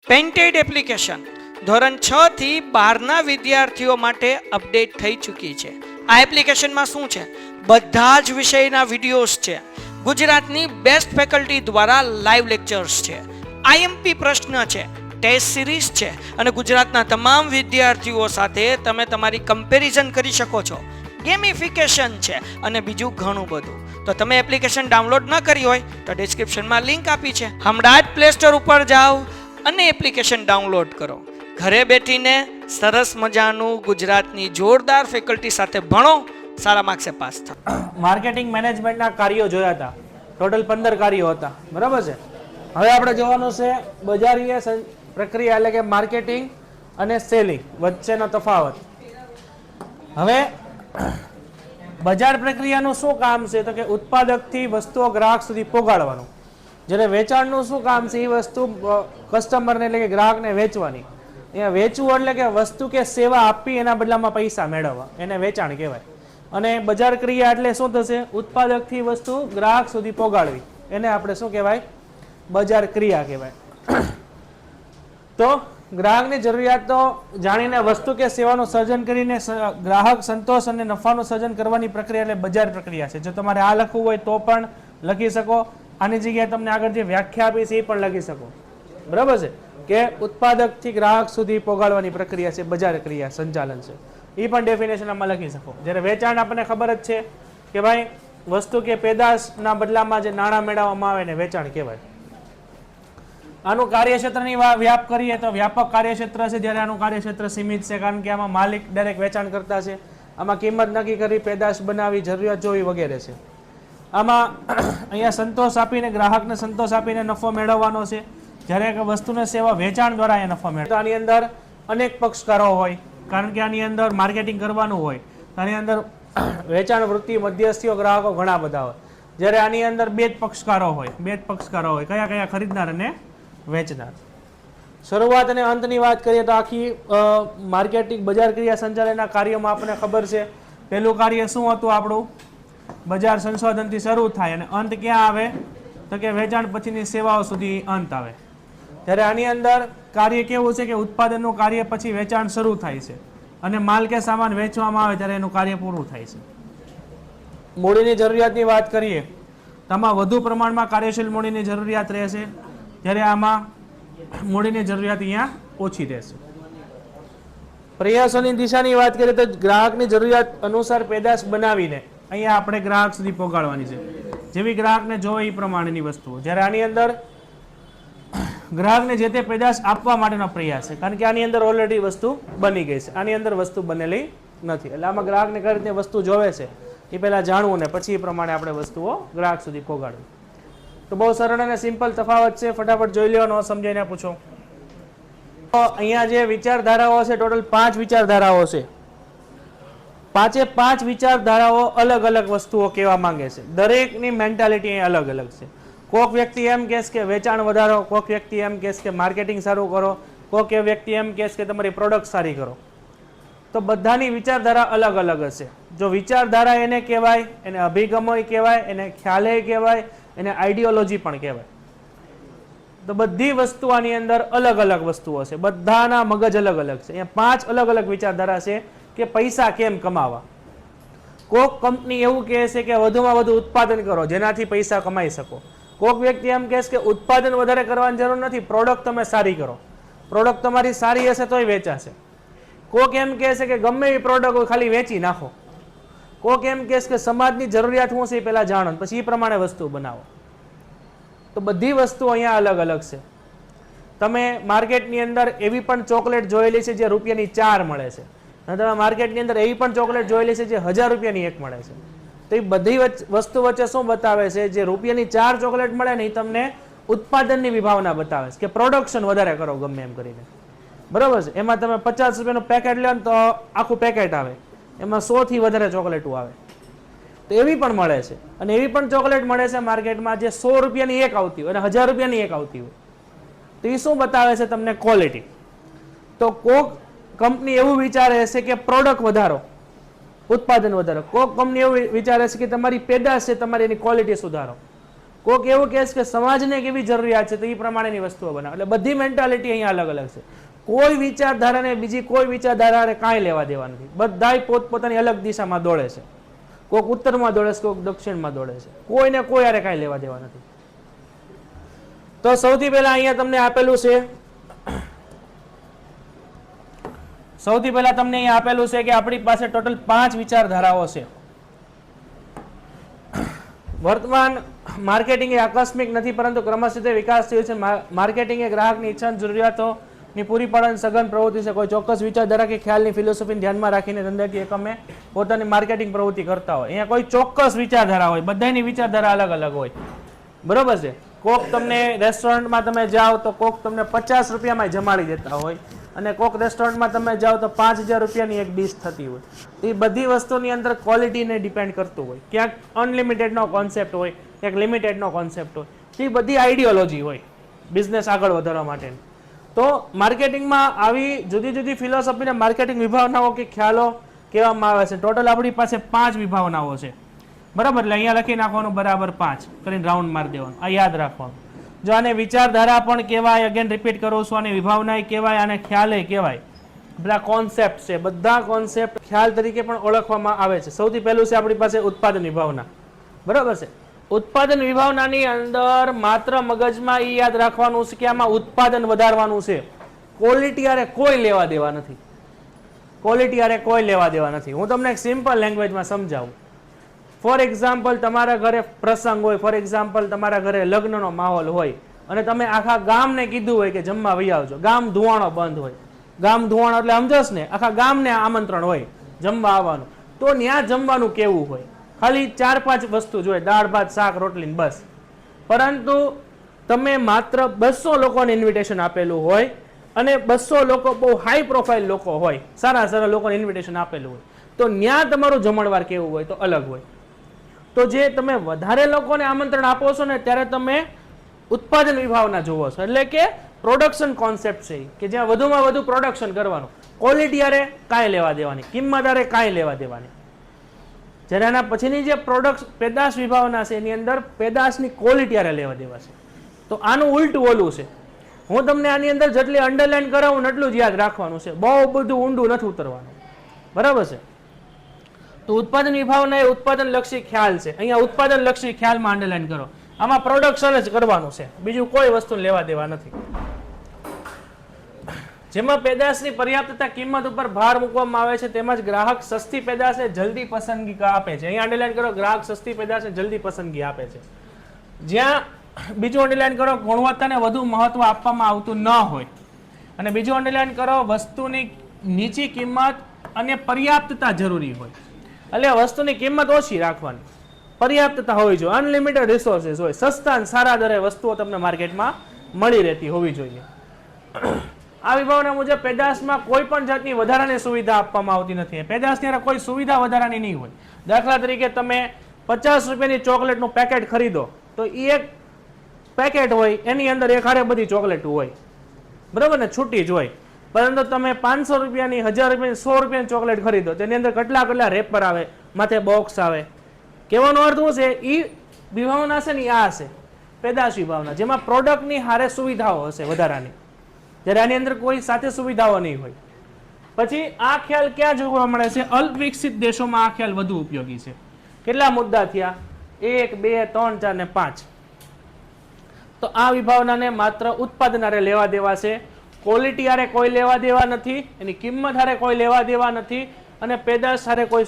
Painted application ધોરણ 6 થી 12ના વિદ્યાર્થીઓ માટે અપડેટ થઈ ચૂકી છે. આ એપ્લિકેશનમાં શું છે? બધા જ વિષયના વિડીયોઝ છે. ગુજરાતની બેસ્ટ ફેકલ્ટી દ્વારા લાઈવ લેક્ચર્સ છે. આઈએમપી પ્રશ્ન છે, ટેસ્ટ સિરીઝ છે અને ગુજરાતના તમામ વિદ્યાર્થીઓ સાથે તમે તમારી કમ્પેરિઝન કરી શકો છો. ગેમિફિકેશન છે અને બીજું ઘણું બધું. તો તમે એપ્લિકેશન ડાઉનલોડ ન કરી હોય તો ડિસ્ક્રિપ્શનમાં લિંક આપી છે. હમણાં જ પ્લે સ્ટોર ઉપર જાઓ અને એપ્લિકેશન ડાઉનલોડ કરો. ઘરે બેઠીને સરસ મજાનું ગુજરાતની જોરદાર ફેકલ્ટી સાથે ભણો, સારા માર્ક્સે પાસ થાઓ. માર્કેટિંગ મેનેજમેન્ટના કાર્યો જોયા હતા. ટોટલ 15 કાર્યો હતા, બરાબર છે. હવે આપણે જોવાનું છે બજારીય પ્રક્રિયા એટલે કે માર્કેટિંગ અને સેલિંગ વચ્ચેનો તફાવત. હવે બજાર પ્રક્રિયાનું શું કામ છે? તો કે ઉત્પાદકથી વસ્તુઓ ગ્રાહક સુધી પહોંચાડવાનું. જ્યારે વેચાણનું શું કામ છે? એ વસ્તુ કસ્ટમરને એટલે કે ગ્રાહકને વેચવાની. અહીંયા વેચવું એટલે કે વસ્તુ કે સેવા આપી એના બદલામાં પૈસા મેળવવા, એને વેચાણ કહેવાય. અને બજાર ક્રિયા એટલે શું થશે? ઉત્પાદકથી વસ્તુ ગ્રાહક સુધી પહોંચાડવી, એને આપણે શું કહેવાય? બજાર ક્રિયા કહેવાય. તો ગ્રાહકની જરૂરિયાતો જાણીને વસ્તુ કે સેવાનું સર્જન કરીને ગ્રાહક સંતોષ અને નફાનું સર્જન કરવાની પ્રક્રિયા એટલે બજાર પ્રક્રિયા છે. જો તમારે આ લખવું હોય તો પણ લખી શકો. આની જગ્યાએ તમને આગળ જે વ્યાખ્યા આપી છે એ પણ લખી શકો, બરાબર છે. કે ઉત્પાદકથી ગ્રાહક સુધી પહોંચાડવાની પ્રક્રિયા છે બજાર ક્રિયા, સંચાલન છે. એ પણ ડેફિનેશન આમાં લખી શકો. જ્યારે વેચાણ આપણને ખબર જ છે કે ભાઈ વસ્તુ કે પેદાશના બદલામાં જે નાણાં મેળવવામાં આવે એને વેચાણ કહેવાય. આનું કાર્યક્ષેત્રની વ્યાપ કરીએ તો વ્યાપક કાર્યક્ષેત્ર છે, જ્યારે આનું કાર્યક્ષેત્ર સીમિત છે, કારણ કે આમાં માલિક ડાયરેક્ટ વેચાણ કરતા છે. આમાં કિંમત નક્કી કરી, પેદાશ બનાવી, જરૂરિયાત જોવી વગેરે છે. આમાં અહીંયા સંતોષ આપીને, ગ્રાહકને સંતોષ આપીને નફો મેળવવાનો છે, જ્યારે વસ્તુને સેવા વેચાણ દ્વારા અહીંયા નફો મેળવે. તો આની અંદર અનેક પક્ષકારો હોય, કારણ કે આની અંદર માર્કેટિંગ કરવાનું હોય. આની અંદર વેચાણ વૃત્તિ, મધ્યસ્થીઓ, ગ્રાહકો ઘણા બધા હોય. જ્યારે આની અંદર બે જ પક્ષકારો હોય. કયા કયા? ખરીદનાર અને વેચનાર. શરૂઆત અને અંતની વાત કરીએ તો આખી માર્કેટિંગ બજાર ક્રિયા સંચાલનના કાર્યોમાં આપણને ખબર છે. પહેલું કાર્ય શું હતું આપણું? બજાર સંશોધનથી શરૂ થાય અને અંત ક્યાં આવે? તો કે વેચાણ પછીની સેવાઓ સુધી અંત આવે. ત્યારે આની અંદર કાર્ય કેવું છે કે ઉત્પાદનનું કાર્ય પછી વેચાણ શરૂ થાય છે અને માલ કે સામાન વેચવામાં આવે ત્યારે એનું કાર્ય પૂરું થાય છે. મૂડીની જરૂરિયાતની વાત કરીએ તો આમાં વધુ પ્રમાણમાં કાર્યશીલ મૂડીની જરૂરિયાત રહેશે, જ્યારે આમાં મૂડીની જરૂરિયાત અહીંયા ઓછી રહેશે. પ્રયાસોની દિશાની વાત કરીએ તો ગ્રાહકની જરૂરિયાત અનુસાર પેદાશ બનાવીને અહીંયા આપણે ગ્રાહક સુધી પહોંચાડવાની છે. જેવી ગ્રાહકને જોવે એ પ્રમાણેની વસ્તુઓ. જ્યારે આની અંદર ગ્રાહકને જે તે પેદાશ આપવા માટેનો પ્રયાસ છે, કારણ કે આની અંદર ઓલરેડી વસ્તુ બની ગઈ છે, આની અંદર વસ્તુ બનેલી નથી. એટલે આમાં ગ્રાહકને કઈ રીતે વસ્તુ જોવે છે એ પહેલાં જાણવું ને પછી એ પ્રમાણે આપણે વસ્તુઓ ગ્રાહક સુધી પહોંચાડવી. તો બહુ સરળ અને સિમ્પલ તફાવત છે. ફટાફટ જોઈ લો, ન સમજાઈને પૂછો. તો અહીંયા જે વિચારધારાઓ છે, ટોટલ 5 વિચારધારાઓ છે. 5 વિચારધારાઓ અલગ અલગ વસ્તુઓ કહેવા માંગે છે. દરેકની મેન્ટાલિટી અલગ અલગ છે. કોઈક વ્યક્તિ એમ કહેશે કે વેચાણ વધારો, કોઈક વ્યક્તિ એમ કહેશે કે માર્કેટિંગ સારું કરો, કોઈક વ્યક્તિ એમ કહેશે કે તમારી પ્રોડક્ટ સારી કરો. તો બધાની વિચારધારા અલગ અલગ હશે. જો વિચારધારા એને કહેવાય, એને અભિગમો કહેવાય, એને ખ્યાલે કહેવાય, એને આઈડિયોલોજી પણ કહેવાય. તો બધી વસ્તુ આની અંદર અલગ અલગ વસ્તુઓ છે. બધાના મગજ અલગ અલગ છે. અહીંયા 5 અલગ અલગ વિચારધારા છે કે પૈસા કેમ કમાવા. કોઈક કંપની એવું કહે છે કે વધુમાં વધુ ઉત્પાદન કરો જેનાથી પૈસા કમાઈ શકો. કોઈક વ્યક્તિ એમ કહે છે કે ઉત્પાદન વધારે કરવાની જરૂર નથી, પ્રોડક્ટ તમે સારી કરો, પ્રોડક્ટ તમારી સારી હશે તોય વેચાશે. કોઈક એમ કહે છે કે ગમે એવી પ્રોડક્ટ હોય ખાલી વેચી નાખો. કોઈક એમ કહે છે કે સમાજની જરૂરિયાત શું છે એ પહેલાં જાણો, પછી એ પ્રમાણે વસ્તુ બનાવો. તો બધી વસ્તુ અહીંયા અલગ અલગ છે. તમે માર્કેટની અંદર એવી પણ ચોકલેટ જોયેલી છે જે રૂપિયાની 4 મળે છે, અને તમે માર્કેટની અંદર એવી પણ ચોકલેટ જોયેલી છે જે 1000 રૂપિયાની 1 મળે છે. તો એ બધી વસ્તુ વચ્ચે શું બતાવે છે? જે રૂપિયાની 4 ચોકલેટ મળે ને એ તમને ઉત્પાદનની વિભાવના બતાવે છે કે પ્રોડક્શન વધારે કરો ગમે એમ કરીને, બરાબર છે. એમાં તમે 50 રૂપિયાનું પેકેટ લો ને તો આખું પેકેટ આવે, એમાં 100 થી વધારે ચોકલેટો આવે. તો એવી પણ મળે છે. અને એવી પણ ચોકલેટ મળે છે માર્કેટમાં જે 100 રૂપિયાની 1 આવતી હોય અને 1000 રૂપિયાની 1 આવતી હોય. તો એ શું બતાવે છે તમને? ક્વોલિટી. તો કોક કંપની એવું વિચારે છે કે પ્રોડક્ટ વધારો, ઉત્પાદન વધારો. કોક કંપની એવું વિચારે છે કે તમારી પેદાશ છે, તમારી એની ક્વોલિટી સુધારો. કોક એવું કહે છે કે સમાજને કેવી જરૂરિયાત છે તો એ પ્રમાણેની વસ્તુઓ બનાવે. એટલે બધી મેન્ટાલિટી અહીંયા અલગ અલગ છે. કોઈ વિચારધારાને બીજી કોઈ વિચારધારાને કાંઈ લેવા દેવા નથી. બધાય પોતપોતાની અલગ દિશામાં દોડે છે. કોક ઉત્તરમાં દોડે છે, કોક દક્ષિણમાં દોડે છે. કોઈને કોઈ હારે કાંઈ લેવા દેવા નથી. તો સૌથી પહેલા અહીંયા તમને આપેલું છે, સૌથી પહેલા તમને અહીંયા આપેલું છે કે આપણી પાસે ટોટલ 5 વિચારધારાઓ છે. વર્તમાન માર્કેટિંગ એ આકસ્મિક નથી પરંતુ ક્રમશઃ વિકાસ થયો છે. માર્કેટિંગ એ ગ્રાહકની ઈચ્છા અને જરૂરિયાતોની પૂરી પાડવાની સઘન પ્રવૃત્તિ છે. કોઈ ચોક્કસ વિચારધારા કે ખ્યાલની ફિલોસોફીને ધ્યાનમાં રાખીને ધંધાકીય એકમે પોતાની માર્કેટિંગ પ્રવૃત્તિ કરતા હોય. અહીંયા કોઈ ચોક્કસ વિચારધારા હોય, બધાની વિચારધારા અલગ અલગ હોય. બરોબર છે. કોક તમને રેસ્ટોરન્ટમાં તમે જાઓ તો કોક તમને 50 રૂપિયામાં જમાડી દેતા હોય અને કોક રેસ્ટોરન્ટમાં તમે જાઓ તો 5000 રૂપિયાની એક ડીશ થતી હોય. એ બધી વસ્તુની અંદર ક્વોલિટીને ડિપેન્ડ કરતું હોય. ક્યાંક અનલિમિટેડનો કોન્સેપ્ટ હોય, ક્યાંક લિમિટેડનો કોન્સેપ્ટ હોય. એ બધી આઈડિયોલોજી હોય બિઝનેસ આગળ વધારવા માટેની. તો માર્કેટિંગમાં આવી જુદી જુદી ફિલોસોફીને માર્કેટિંગ વિભાવનાઓ કે ખ્યાલો કહેવામાં આવે છે. ટોટલ આપણી પાસે 5 વિભાવનાઓ છે. બરાબર, એટલે અહીંયા લખી નાખવાનું બરાબર 5 કરીને રાઉન્ડ મારી દેવાનું. આ યાદ રાખવાનું. જો આને વિચારધારા પણ કહેવાય, અગેન રિપીટ કરું છું, આને વિભાવનાય કહેવાય, આને ખ્યાલે કહેવાય. બધા કોન્સેપ્ટ છે, બધા કોન્સેપ્ટ ખ્યાલ તરીકે પણ ઓળખવામાં આવે છે. સૌથી પહેલું છે આપણી પાસે ઉત્પાદન વિભાવના. બરાબર છે. ઉત્પાદન વિભાવનાની અંદર માત્ર મગજમાં એ યાદ રાખવાનું છે કે આમાં ઉત્પાદન વધારવાનું છે. ક્વોલિટી આરે કોઈ લેવા દેવા નથી. ક્વોલિટી આરે કોઈ લેવા દેવા નથી. હું તમને એક સિમ્પલ લેંગ્વેજમાં સમજાવું. ફોર એક્ઝામ્પલ, તમારા ઘરે પ્રસંગ હોય, ફોર એક્ઝામ્પલ તમારા ઘરે લગ્નનો માહોલ હોય અને તમે આખા ગામને કીધું હોય કે જમવા વહી આવજો. ગામ ધુવાણો બંધ હોય. ગામ ધુવાણો એટલે સમજસ ને, આખા ગામને આમંત્રણ હોય જમવા આવવાનું. તો ત્યાં જમવાનું કેવું હોય? ખાલી 4-5 વસ્તુ જોઈએ, દાળ ભાત શાક રોટલી બસ. પરંતુ તમે માત્ર 200 લોકોને ઇન્વિટેશન આપેલું હોય અને 200 લોકો બહુ હાઈ પ્રોફાઇલ લોકો હોય, સારા સારા લોકોને ઇન્વિટેશન આપેલું હોય, તો ત્યાં તમારું જમણવાર કેવું હોય? તો અલગ હોય. તો જે તમે વધારે લોકોને આમંત્રણ આપો છો ને ત્યારે તમે ઉત્પાદન વિભાવના જોવો છો. એટલે કે પ્રોડક્શન કોન્સેપ્ટ છે કે જ્યાં વધુમાં વધુ પ્રોડક્શન કરવાનું. ક્વોલિટી આરે કાંઈ લેવા દેવાની, કિંમત આરે કાંઈ લેવા દેવાની. જ્યારે એના પછીની જે પ્રોડક્ટ પેદાશ વિભાવના છે એની અંદર પેદાશની ક્વોલિટી આરે લેવા દેવા છે. તો આનું ઉલટું ઓલું છે. હું તમને આની અંદર જેટલી અંડરલાઈન કરાવું એટલું જ યાદ રાખવાનું છે. બહુ બધું ઊંડું નથી ઉતરવાનું. બરાબર છે. તો ઉત્પાદન વિભાવના એ ઉત્પાદન લક્ષી ખ્યાલ છે. અહીંયા ઉત્પાદન લક્ષી ખ્યાલમાં અંડરલાઈન કરો. આમાં પ્રોડક્શન જ કરવાનું છે, બીજું કોઈ વસ્તુ લેવા દેવા નથી. જેમાં પેદાશની પર્યાપ્તતા કિંમત ઉપર ભાર મૂકવામાં આવે છે તેમજ ગ્રાહક સસ્તી પેદાશને જલ્દી પસંદગી આપે છે. અહીંયા અંડરલાઈન કરો, ગ્રાહક સસ્તી પેદાશને જલ્દી પસંદગી આપે છે. જ્યાં બીજું અંડરલાઈન કરો, ગુણવત્તાને વધુ મહત્વ આપવામાં આવતું ન હોય. અને બીજું અંડરલાઈન કરો, વસ્તુની નીચી કિંમત અને પર્યાપ્તતા જરૂરી હોય. એટલે વસ્તુની કિંમત ઓછી રાખવાની, પર્યાપ્તતા હોવી જોઈએ, અનલિમિટેડ રિસોર્સિસ હોય, સસ્તા અને સારા દરે વસ્તુઓ તમને માર્કેટમાં મળી રહેતી હોવી જોઈએ. આ વિભાવના મુજબ પેદાશમાં કોઈ પણ જાતની વધારાની સુવિધા આપવામાં આવતી નથી. પેદાશની અંદર કોઈ સુવિધા વધારાની નહીં હોય. દાખલા તરીકે તમે 50 રૂપિયાની ચોકલેટનું પેકેટ ખરીદો તો એ એક પેકેટ હોય, એની અંદર એક હારે બધી ચોકલેટ હોય. બરાબર ને, છૂટી જ હોય. પરંતુ તમે 500 રૂપિયાની, 1000 રૂપિયાની, 100 રૂપિયાની ચોકલેટ ખરીદો તેની અંદર કેટલા રેપર આવે, માથે બોક્સ આવે. કહેવાનો અર્થ શું છે? એ વિભાવના છે ને આ હશે પેદાશ વિભાવના, જેમાં પ્રોડક્ટની હારે સુવિધાઓ હશે વધારાની, જ્યારે આની અંદર કોઈ સાથે સુવિધાઓ નહીં હોય. પછી આ ખ્યાલ ક્યાં જોવા મળે છે? અલ્પ વિકસિત દેશોમાં આ ખ્યાલ વધુ ઉપયોગી છે. કેટલા મુદ્દા થયા? 1, 2, 3, 4 ને 5. તો આ વિભાવનાને માત્ર ઉત્પાદન હારે લેવા દેવા છે. ક્વોલિટી હારે કોઈ લેવા દેવા નથી, એની કિંમત હારે કોઈ લેવા દેવા નથી, અને પેદાશ હારે કોઈ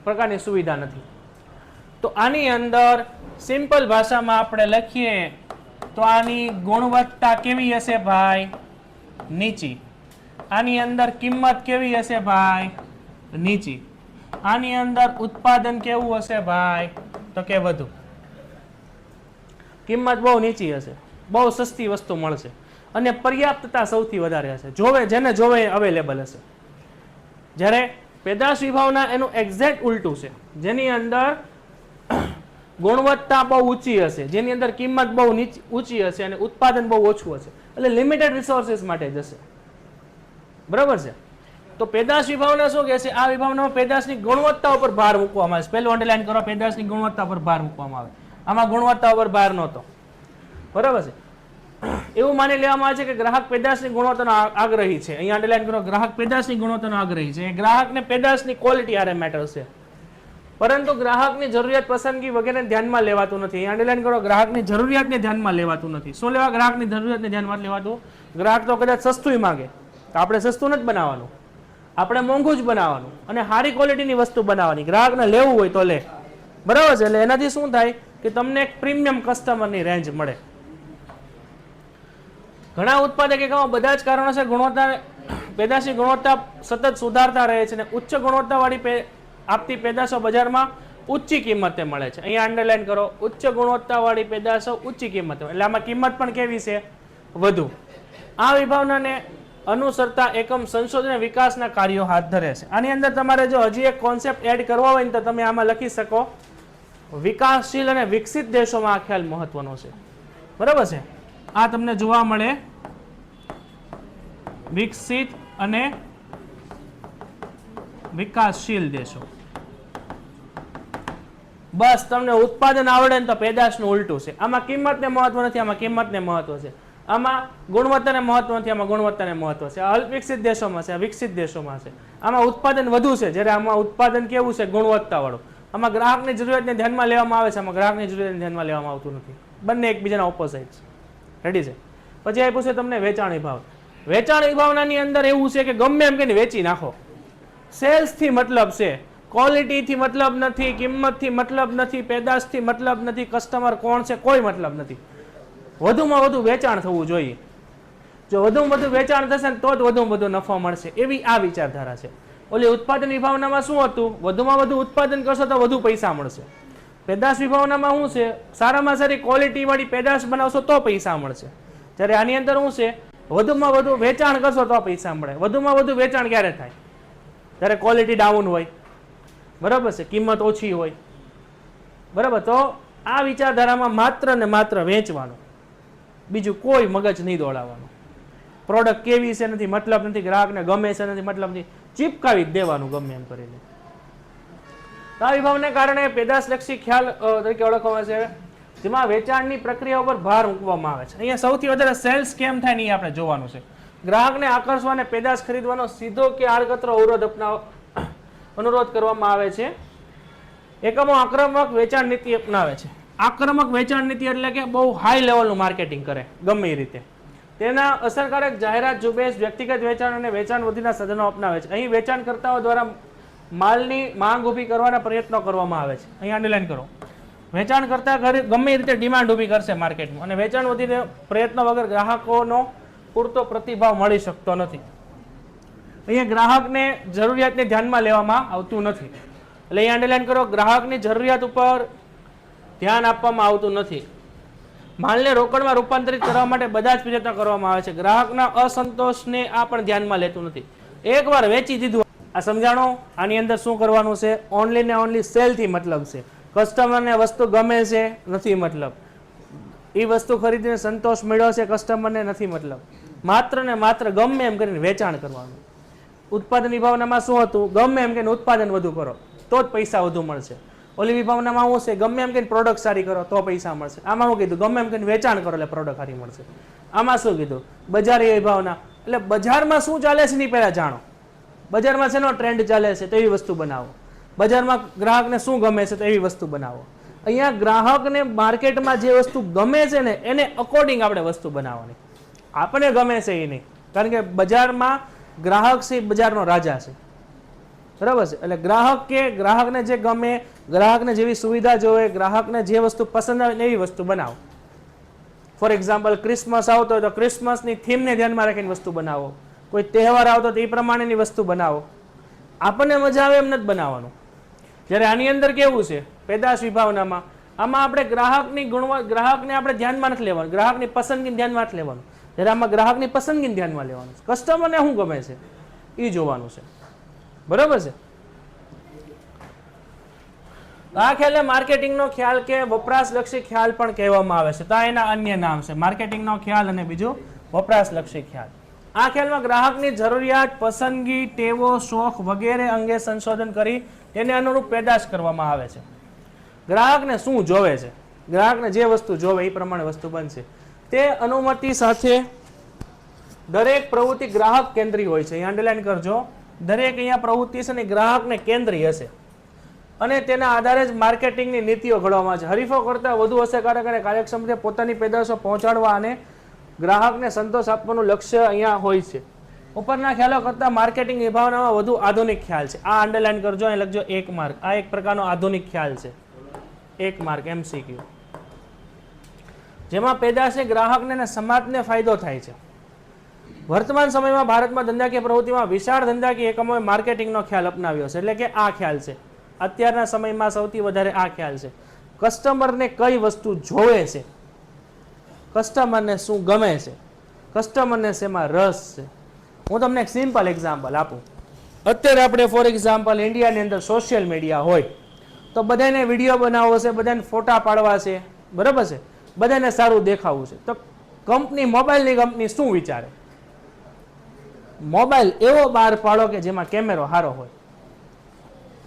પ્રકારની સુવિધા નથી. તો આની અંદર સિમ્પલ ભાષામાં આપણે લખીએ તો આની ગુણવત્તા કેવી હશે ભાઈ? નીચી. આની અંદર કિંમત કેવી હશે ભાઈ? નીચી. આની અંદર ઉત્પાદન કેવું હશે ભાઈ? તો કે વધુ. કિંમત બહુ નીચી હશે, બહુ સસ્તી વસ્તુ મળશે, અને પર્યાપ્તતા સૌથી વધારે હશે. જેને જોવે અવેલેબલ હશે. જ્યારે પેદાશ વિભાવના એનું એક્ઝેક્ટ ઉલટું છે, જેની અંદર ગુણવત્તા બહુ ઊંચી હશે, જેની અંદર કિંમત બહુ ઊંચી હશે અને ઉત્પાદન બહુ ઓછું હશે. એટલે લિમિટેડ રિસોર્સિસ માટે જશે. બરાબર છે. તો પેદાશ વિભાવના શું કહે છે? આ વિભાવનામાં પેદાશની ગુણવત્તા ઉપર ભાર મૂકવામાં આવે છે. પહેલું અંડરલાઈન કરો, પેદાશની ગુણવત્તા પર ભાર મૂકવામાં આવે. આમાં ગુણવત્તા ઉપર ભાર નહોતો, બરાબર છે. એવું માની લેવામાં આવે છે કે ગ્રાહક પેદાશની ગુણવત્તાનો આગ્રહી છે. અહીંયા અંડરલાઈન કરો, ગ્રાહક પેદાશની ગુણવત્તાનો આગ્રહી છે. ગ્રાહકને પેદાશની ક્વોલિટી આરે મેટર છે, પરંતુ ગ્રાહકની જરૂરિયાત પસંદગી વગેરે ધ્યાનમાં લેવાતું નથી. અહીંયા અંડરલાઈન કરો, ગ્રાહકની જરૂરિયાતને ધ્યાનમાં લેવાતું નથી. શું લેવા? ગ્રાહકની જરૂરિયાતને ધ્યાનમાં લેવાતું. ગ્રાહક તો કદાચ સસ્તું માંગે, તો આપણે સસ્તું નથી બનાવવાનું, આપણે મોંઘું જ બનાવવાનું અને સારી ક્વોલિટીની વસ્તુ બનાવવાની. ગ્રાહકને લેવું હોય તો લે, બરાબર છે. એટલે એનાથી શું થાય કે તમને એક પ્રીમિયમ કસ્ટમરની રેન્જ મળે. ઘણા ઉત્પાદક એકમો બધા જ કારણોસર ગુણવત્તા પેદાશની ગુણવત્તા સતત સુધારતા રહે છે અને ઉચ્ચ ગુણવત્તાવાળી આપતી પેદાશો બજારમાં ઊંચી કિંમતે મળે છે. અહીંયા અંડરલાઈન કરો, ઉચ્ચ ગુણવત્તાવાળી પેદાશો ઊંચી કિંમતે, એટલે આમાં કિંમત પણ કેવી છે? વધુ. આ વિભાવનાને અનુસરતા એકમ સંશોધન અને વિકાસના કાર્યો હાથ ધરે છે. આની અંદર તમારે જો હજી એક કોન્સેપ્ટ એડ કરવો હોય ને તો તમે આમાં લખી શકો વિકાસશીલ અને વિકસિત દેશોમાં. આ ખ્યાલ મહત્વનો છે, બરાબર છે. આ તમને જોવા મળે વિકસિત અને વિકાસશીલ દેશો. બસ તમને ઉત્પાદન આવડે ને તો પેદાશનું ઉલટું છે. આમાં કિંમતને મહત્વ નથી, આમાં કિંમતને મહત્વ છે. આમાં ગુણવત્તાને મહત્વ નથી, આમાં ગુણવત્તાને મહત્વ છે. અલ્પ વિકસિત દેશોમાં છે, વિકસિત દેશોમાં છે. આમાં ઉત્પાદન વધુ છે, જ્યારે આમાં ઉત્પાદન કેવું છે? ગુણવત્તા વાળું. આમાં ગ્રાહકની જરૂરિયાતને ધ્યાનમાં લેવામાં આવે છે, આમાં ગ્રાહકની જરૂરિયાતને ધ્યાનમાં લેવામાં આવતું નથી. બંને એકબીજાના ઓપોઝિટ છે. રેડી છે. પછી આપ્યું છે તમને વેચાણ વિભાવ. વેચાણ વિભાવનાની અંદર એવું છે કે ગમે એમ કહીને વેચી નાખો. સેલ્સ થી મતલબ છે, ક્વોલિટી થી મતલબ નથી, કિંમત થી મતલબ નથી, પેદાશ થી મતલબ નથી, કસ્ટમર કોણ છે કોઈ મતલબ નથી. વધુમાં વધુ વેચાણ થવું જોઈએ. જો વધુમાં વધુ વેચાણ થશે ને તો જ વધુમાં વધુ નફો મળશે, એવી આ વિચારધારા છે. ઓલી ઉત્પાદન વિભાવનામાં શું હતું? વધુમાં વધુ ઉત્પાદન કરશો તો વધુ પૈસા મળશે. પેદાશ વિભાવનામાં શું છે? સારામાં સારી ક્વોલિટી વાળી પેદાશ બનાવશો તો પૈસા મળશે. જ્યારે આની અંદર શું છે? વધુમાં વધુ વેચાણ કરશો તો પૈસા મળે. વધુમાં વધુ વેચાણ ક્યારે થાય? જ્યારે ક્વોલિટી ડાઉન હોય, બરાબર છે, કિંમત ઓછી હોય, બરાબર. તો આ વિચારધારામાં માત્ર ને માત્ર વેચવાનું, બીજું કોઈ મગજ નહીં દોડાવવાનું. પ્રોડક્ટ કેવી છે નથી મતલબ નથી, ગ્રાહકને ગમે છે નથી મતલબ નથી, ચીપકાવી જ દેવાનું ગમે એમ કરીને. આ વિભાવને કારણે પેદાશલક્ષી ખ્યાલ તરીકે ઓળખવામાં છે, જેમાં વેચાણની પ્રક્રિયા ઉપર ભાર મૂકવામાં આવે છે. અહીંયા સૌથી વધારે સેલ્સ કેમ થાય ને એ આપણે જોવાનું છે. ગ્રાહકને આકર્ષવા અને પેદાશ ખરીદવાનો સીધો કે આડકતરો અનુરોધ કરવામાં આવે છે. એકમો આક્રમક વેચાણ નીતિ અપનાવે છે. આક્રમક વેચાણ નીતિ એટલે કે બહુ હાઈ લેવલનું માર્કેટિંગ કરે ગમે એ રીતે. તેના અસરકારક જાહેરાત ઝુંબેશ, વ્યક્તિગત વેચાણ અને વેચાણ વૃદ્ધિના સાધનો અપનાવે છે. અહીં વેચાણકર્તાઓ દ્વારા માલની માંગ ઊભી કરવાના પ્રયત્નો કરવામાં આવે છે. અહીં અંડરલાઈન કરો. વેચાણ કરતા ગમે એ રીતે ડિમાન્ડ ઊભી કરશે માર્કેટમાં, અને વેચાણ વધીને પ્રયત્નો વગર ગ્રાહકોનો પૂરતો પ્રતિભાવ મળી શકતો નથી. અહીંયા ગ્રાહકને જરૂરિયાતને ધ્યાનમાં લેવામાં આવતું નથી. એટલે અહીંયા અંડરલાઈન કરો, ગ્રાહકની જરૂરિયાત ઉપર ધ્યાન આપવામાં આવતું નથી. માલને રોકડમાં રૂપાંતરિત કરવા માટે બધા જ પ્રયત્નો કરવામાં આવે છે. ગ્રાહકના અસંતોષને આ પણ ધ્યાનમાં લેતું નથી. એકવાર વેચી દીધું, આ સમજાણો. આની અંદર શું કરવાનું છે? ઓનલી ને ઓનલી સેલ થી મતલબ છે. કસ્ટમરને વસ્તુ ગમે છે નથી મતલબ, એ વસ્તુ ખરીદીને સંતોષ મળ્યો છે કસ્ટમરને નથી મતલબ. માત્ર ને માત્ર ગમે એમ કરીને વેચાણ કરવાનું. ઉત્પાદન વિભાવનામાં શું હતું? ગમે એમ કરીને ઉત્પાદન વધુ કરો તો જ પૈસા વધુ મળશે. ઓલી વિભાવનામાં શું છે? ગમે એમ કરીને પ્રોડક્ટ સારી કરો તો પૈસા મળશે. આમાં શું કીધું? ગમે એમ કરીને વેચાણ કરો એટલે પ્રોડક્ટ સારી મળશે. આમાં શું કીધું? બજારી વિભાવના એટલે બજારમાં શું ચાલે છે ને પહેલા જાણો. બજારમાં શેનો ટ્રેન્ડ ચાલે છે તો એવી વસ્તુ બનાવો. બજારમાં ગ્રાહકને શું ગમે છે તો એવી વસ્તુ બનાવો. અહીંયા ગ્રાહકને માર્કેટમાં જે વસ્તુ ગમે છે ને એને અકોર્ડિંગ આપણે વસ્તુ બનાવવાની. આપણે ગમે છે એ નહીં, કારણ કે બજારમાં ગ્રાહક છે બજારનો રાજા છે, બરાબર છે. એટલે ગ્રાહક કે ગ્રાહકને જે ગમે, ગ્રાહકને જેવી સુવિધા જોવે, ગ્રાહકને જે વસ્તુ પસંદ આવે એવી વસ્તુ બનાવો. ફોર એક્ઝામ્પલ ક્રિસમસ આવતો હોય તો ક્રિસમસની થીમને ધ્યાનમાં રાખીને વસ્તુ બનાવો. કોઈ તહેવાર આવતો તો એ પ્રમાણેની વસ્તુ બનાવો. આપણને મજા આવે એમ નથી બનાવવાનું. જ્યારે આની અંદર કેવું છે? પેદાશ વિભાવનામાં આમાં આપણે ગ્રાહકને આપણે ધ્યાનમાં નથી લેવાનું, ગ્રાહકની પસંદગીને ધ્યાનમાં નથી લેવાનું. જ્યારે આમાં ગ્રાહકની પસંદગીને ધ્યાનમાં લેવાનું છે. કસ્ટમરને શું ગમે છે એ જોવાનું છે, બરાબર છે. આ ખ્યાલને માર્કેટિંગનો ખ્યાલ કે વપરાશલક્ષી ખ્યાલ પણ કહેવામાં આવે છે. તો એના અન્ય નામ છે, માર્કેટિંગનો ખ્યાલ અને બીજું વપરાશલક્ષી ખ્યાલ. આ ખ્યાલમાં ગ્રાહકની જરૂરિયાત, પસંદગી, ટેવો, શોખ વગેરે અંગે સંશોધન કરી તેને અનુરૂપ પેદાશ કરવામાં આવે છે. ગ્રાહકને શું જોવે છે ગ્રાહકને જે વસ્તુ જોવે એ પ્રમાણે વસ્તુ બનશે. તે અનુમતિ સાથે દરેક પ્રવૃત્તિ ગ્રાહક કેન્દ્રી હોય છે. અહીંયા અંડરલાઈન કરજો, દરેક અહીંયા પ્રવૃત્તિ છે ને ગ્રાહકને કેન્દ્રી હશે અને તેના આધારે જ માર્કેટિંગની નીતિઓ ઘડવામાં છે. હરીફો કરતાં વધુ અસરકારક અને કાર્યક્ષમ રીતે પોતાની પેદાશો પહોંચાડવા અને ગ્રાહકને સંતોષ આપવાનું લક્ષ્ય અહીંયા હોય છે. ઉપરના ખ્યાલો કરતાં માર્કેટિંગ વિભાવનામાં વધુ આધુનિક ખ્યાલ છે. આ અંડરલાઈન કરજો, અહીં લખજો 1 માર્ક. આ એક પ્રકારનો આધુનિક ખ્યાલ છે, 1 માર્ક MCQ, જેમાં પેદાશે ગ્રાહકને અને સમાજને ફાયદો થાય છે. વર્તમાન સમયમાં ભારતમાં ધંધાકીય પ્રવૃત્તિમાં વિશાળ ધંધાકીય એકમોએ માર્કેટિંગનો ખ્યાલ અપનાવ્યો છે. એટલે કે આ ખ્યાલ છે, અત્યારના સમયમાં સૌથી વધારે આ ખ્યાલ છે. કસ્ટમરને કઈ વસ્તુ જોવે છે, કસ્ટમરને શું ગમે છે, કસ્ટમરને શેમાં રસ છે. હું તમને એક સિમ્પલ એક્ઝામ્પલ આપું. અત્યારે આપણે ફોર એક્ઝામ્પલ ઇન્ડિયાની અંદર સોશિયલ મીડિયા હોય તો બધાને વિડીયો બનાવવો છે, બધાને ફોટા પાડવા છે, બરાબર છે, બધાને સારું દેખાવું છે. તો કંપની, મોબાઈલની કંપની શું વિચારે? મોબાઈલ એવો બહાર પાડો કે જેમાં કેમેરો સારો હોય,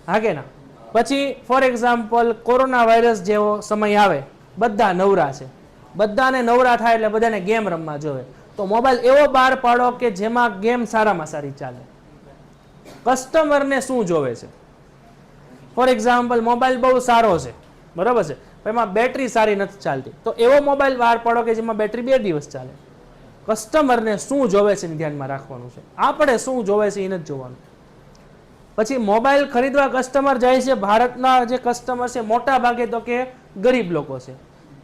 હા કે ના? પછી ફોર એક્ઝામ્પલ કોરોના વાયરસ જેવો સમય આવે, બધા નવરા છે, બધાને નવરા થાય એટલે બધાને ગેમ રમવા જોવે, તો મોબાઈલ એવો બહાર પાડો કે જેમાં ગેમ સારામાં સારી ચાલે. કસ્ટમરને શું જોવે છે? ફોર એક્ઝામ્પલ મોબાઈલ બહુ સારો છે, બરાબર છે, એમાં બેટરી સારી નથી ચાલતી, તો એવો મોબાઈલ બહાર પાડો કે જેમાં બેટરી 2 દિવસ ચાલે. કસ્ટમરને શું જોવે છે ધ્યાનમાં રાખવાનું છે. આપણે શું જોવે છે એ નથી જોવાનું. પછી મોબાઈલ ખરીદવા કસ્ટમર જાય છે. ભારતના જે કસ્ટમર છે મોટા ભાગે તો કે ગરીબ લોકો છે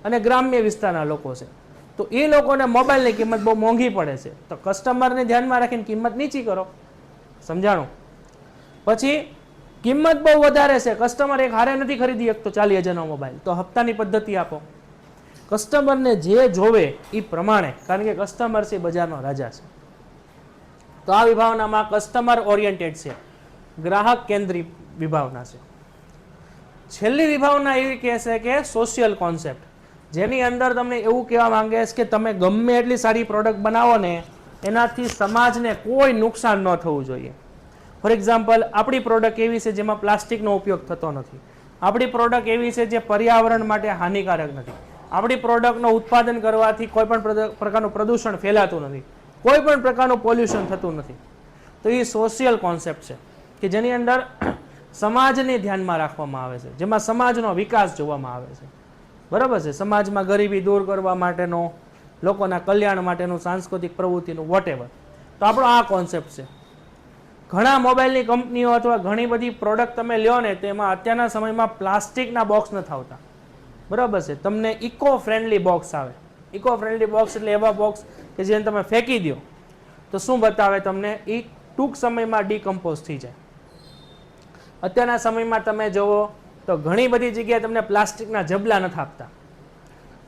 અને ગ્રામ્ય વિસ્તારના લોકો છે. તો એ લોકોને મોબાઈલની કિંમત બહુ મોંઘી પડે છે, તો કસ્ટમરને ધ્યાનમાં રાખીને કિંમત નીચી કરો. સમજાણું? પછી કિંમત બહુ વધારે છે, કસ્ટમર એક હારે નથી ખરીદી શકતો 40,000નો મોબાઈલ, તો હપ્તાની પદ્ધતિ આપો. કસ્ટમરને જે જોવે એ પ્રમાણે, કારણ કે કસ્ટમર છે બજારનો રાજા છે. તો આ વિભાવનામાં કસ્ટમર ઓરિએન્ટેડ છે, ગ્રાહક કેન્દ્રી વિભાવના છે. છેલ્લી વિભાવના એવી કહેશે કે સોશિયલ કોન્સેપ્ટ, જેની અંદર તમને એવું કહેવા માંગે છે કે તમે ગમે એટલી સારી પ્રોડક્ટ બનાવો ને, એનાથી સમાજને કોઈ નુકસાન ન થવું જોઈએ. ફોર એક્ઝામ્પલ, આપણી પ્રોડક્ટ એવી છે જેમાં પ્લાસ્ટિકનો ઉપયોગ થતો નથી, આપણી પ્રોડક્ટ એવી છે જે પર્યાવરણ માટે હાનિકારક નથી, આપણી પ્રોડક્ટનું ઉત્પાદન કરવાથી કોઈ પણ પ્રકારનું પ્રદૂષણ ફેલાતું નથી, કોઈ પણ પ્રકારનું પોલ્યુશન થતું નથી. તો એ સોશિયલ કોન્સેપ્ટ છે કે જેની અંદર સમાજને ધ્યાનમાં રાખવામાં આવે છે, જેમાં સમાજનો વિકાસ જોવામાં આવે છે, બરાબર છે. સમાજમાં ગરીબી દૂર કરવા માટેનો, લોકોના કલ્યાણ માટેનું, સાંસ્કૃતિક પ્રવૃત્તિનું, વોટેવર. તો આપણો આ કોન્સેપ્ટ છે. ઘણા મોબાઈલની કંપનીઓ અથવા ઘણી બધી પ્રોડક્ટ તમે લ્યો ને, તેમાં અત્યારના સમયમાં પ્લાસ્ટિકના બોક્સ નથી આવતા, બરાબર છે. તમને ઇકો ફ્રેન્ડલી બોક્સ આવે. ઇકો ફ્રેન્ડલી બોક્સ એટલે એવા બોક્સ કે જેને તમે ફેંકી દો તો શું બતાવે તમને, એ ટૂંક સમયમાં ડીકમ્પોઝ થઈ જાય. અત્યારના સમયમાં તમે જુઓ તો ઘણી બધી જગ્યાએ તમને પ્લાસ્ટિકના જબલા નથી આપતા,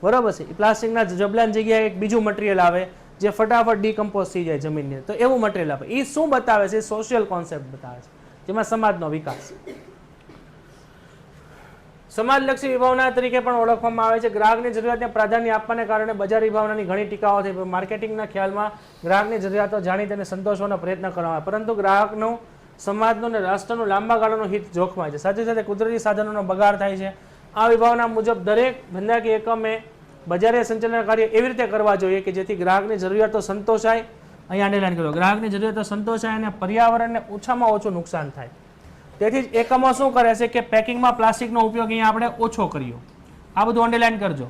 બરાબર છે. એ પ્લાસ્ટિકના જબલાની જગ્યાએ એક બીજું મટીરિયલ આવે જે ફટાફટ ડીકમ્પોઝ થઈ જાય જમીનની, તો એવું મટીરિયલ આપે. એ શું બતાવે છે? સોશિયલ કોન્સેપ્ટ બતાવે છે, જેમાં સમાજનો વિકાસ. સમાજલક્ષી વિભાવના તરીકે પણ ઓળખવામાં આવે છે. ગ્રાહકની જરૂરિયાતને પ્રાધાન્ય આપવાને કારણે બજાર વિભાવનાની ઘણી ટીકાઓ થઈ. માર્કેટિંગના ખ્યાલમાં ગ્રાહકની જરૂરિયાતો જાણી તેને સંતોષવાનો પ્રયત્ન કરવામાં આવે, પરંતુ ગ્રાહકનું, સમાજનું અને રાષ્ટ્રનું લાંબા ગાળાનું હિત જોખમાય છે. સાથે સાથે કુદરતી સાધનોનો બગાડ થાય છે. આ વિભાવના મુજબ દરેક ધંધાકીય એકમે બજારીય સંચાલન કાર્ય એવી રીતે કરવા જોઈએ કે જેથી ગ્રાહકની જરૂરિયાતો સંતોષાય. અહીંયા અંડરલાઈન કરો, ગ્રાહકની જરૂરિયાતો સંતોષાય અને પર્યાવરણને ઓછામાં ઓછું નુકસાન થાય. તેથી જ એકમો શું કરે છે કે પેકિંગમાં પ્લાસ્ટિકનો ઉપયોગ અહીંયા આપણે ઓછો કર્યો. આ બધું અંડરલાઈન કરજો.